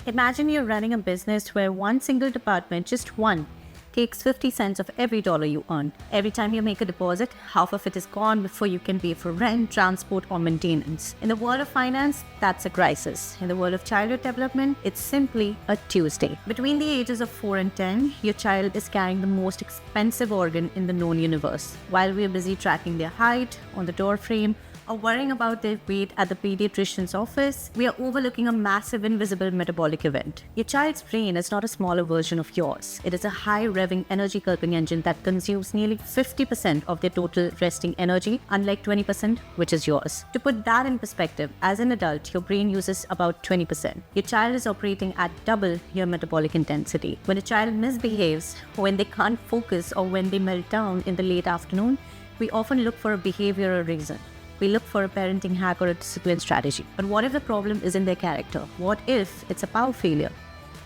Imagine you're running a business where one single department, just one, takes 50 cents of every dollar you earn. Every time you make a deposit, half of it is gone before you can pay for rent, transport, or maintenance. In the world of finance, that's a crisis. In the world of childhood development, it's simply a Tuesday. Between the ages of 4 and 10, your child is carrying the most expensive organ in the known universe. While we are busy tracking their height on the door frame, or worrying about their weight at the pediatrician's office, we are overlooking a massive invisible metabolic event. Your child's brain is not a smaller version of yours. It is a high-revving energy curbing engine that consumes nearly 50% of their total resting energy, unlike 20%, which is yours. To put that in perspective, as an adult, your brain uses about 20%. Your child is operating at double your metabolic intensity. When a child misbehaves, when they can't focus, or when they melt down in the late afternoon, we often look for a behavioral reason. We look for a parenting hack or a discipline strategy. But what if the problem is in their character? What if it's a power failure?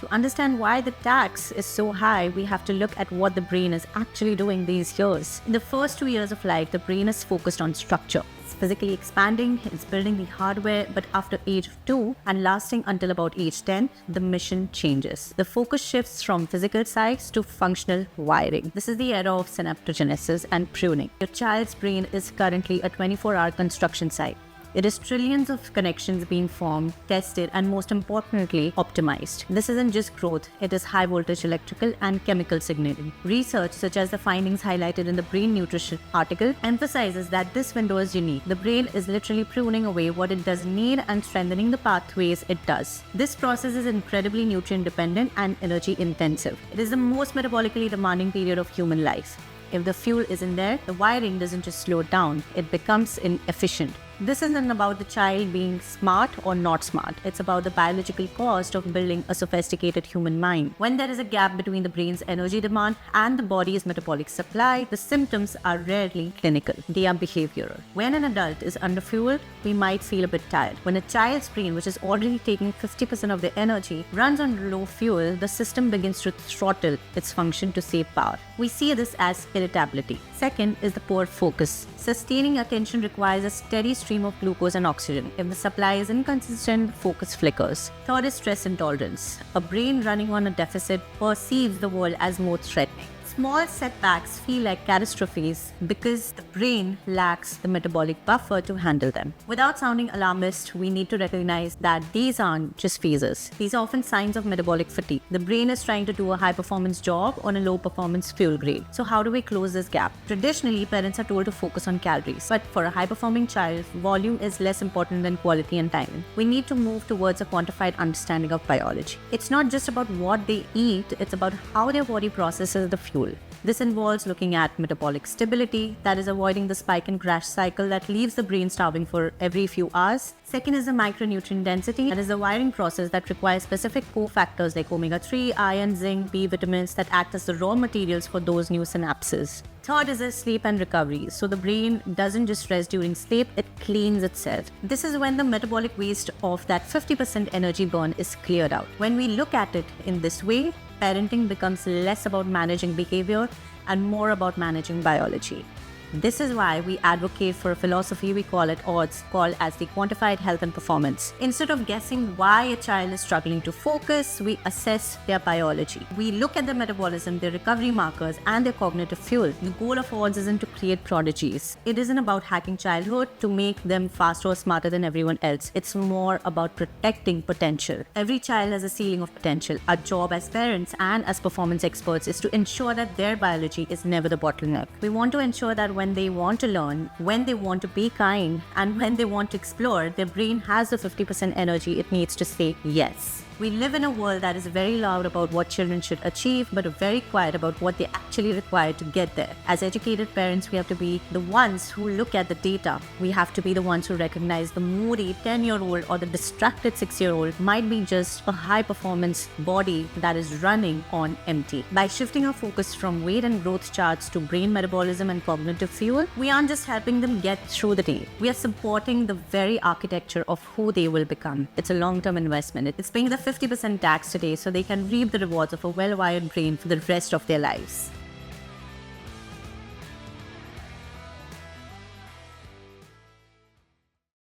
To understand why the tax is so high, we have to look at what the brain is actually doing these years. In the first 2 years of life, the brain is focused on structure. It's physically expanding, it's building the hardware, but after age 2 and lasting until about age 10, the mission changes. The focus shifts from physical size to functional wiring. This is the era of synaptogenesis and pruning. Your child's brain is currently a 24-hour construction site. It is trillions of connections being formed, tested, and most importantly, optimized. This isn't just growth, it is high voltage electrical and chemical signaling. Research, such as the findings highlighted in the Brain Nutrition article, emphasizes that this window is unique. The brain is literally pruning away what it doesn't need and strengthening the pathways it does. This process is incredibly nutrient dependent and energy intensive. It is the most metabolically demanding period of human life. If the fuel isn't there, the wiring doesn't just slow down, it becomes inefficient. This isn't about the child being smart or not smart. It's about the biological cost of building a sophisticated human mind. When there is a gap between the brain's energy demand and the body's metabolic supply, the symptoms are rarely clinical. They are behavioral. When an adult is underfueled, we might feel a bit tired. When a child's brain, which is already taking 50% of their energy, runs on low fuel, the system begins to throttle its function to save power. We see this as irritability. Second is the poor focus. Sustaining attention requires a steady stream of glucose and oxygen. If the supply is inconsistent, focus flickers. Third is stress intolerance. A brain running on a deficit perceives the world as more threatening. Small setbacks feel like catastrophes because the brain lacks the metabolic buffer to handle them. Without sounding alarmist, we need to recognize that these aren't just phases. These are often signs of metabolic fatigue. The brain is trying to do a high-performance job on a low-performance fuel grade. So how do we close this gap? Traditionally, parents are told to focus on calories. But for a high-performing child, volume is less important than quality and timing. We need to move towards a quantified understanding of biology. It's not just about what they eat, it's about how their body processes the fuel. This involves looking at metabolic stability, that is avoiding the spike and crash cycle that leaves the brain starving for every few hours. Second is the micronutrient density, that is the wiring process that requires specific cofactors like omega-3, iron, zinc, B vitamins that act as the raw materials for those new synapses. Third is the sleep and recovery. So the brain doesn't just rest during sleep, it cleans itself. This is when the metabolic waste of that 50% energy burn is cleared out. When we look at it in this way, parenting becomes less about managing behavior and more about managing biology. This is why we advocate for a philosophy we call at odds, called as the quantified health and performance. Instead of guessing why a child is struggling to focus, we assess their biology. We look at their metabolism, their recovery markers, and their cognitive fuel. The goal of odds isn't to create prodigies. It isn't about hacking childhood to make them faster or smarter than everyone else. It's more about protecting potential. Every child has a ceiling of potential. Our job as parents and as performance experts is to ensure that their biology is never the bottleneck. We want to ensure that when they want to learn, when they want to be kind, and when they want to explore, their brain has the 50% energy it needs to say yes. We live in a world that is very loud about what children should achieve, but very quiet about what they actually require to get there. As educated parents, we have to be the ones who look at the data. We have to be the ones who recognize the moody 10-year-old or the distracted 6-year-old might be just a high-performance body that is running on empty. By shifting our focus from weight and growth charts to brain metabolism and cognitive fuel, we aren't just helping them get through the day. We are supporting the very architecture of who they will become. It's a long-term investment. It's paying the 50% tax today so they can reap the rewards of a well-wired brain for the rest of their lives.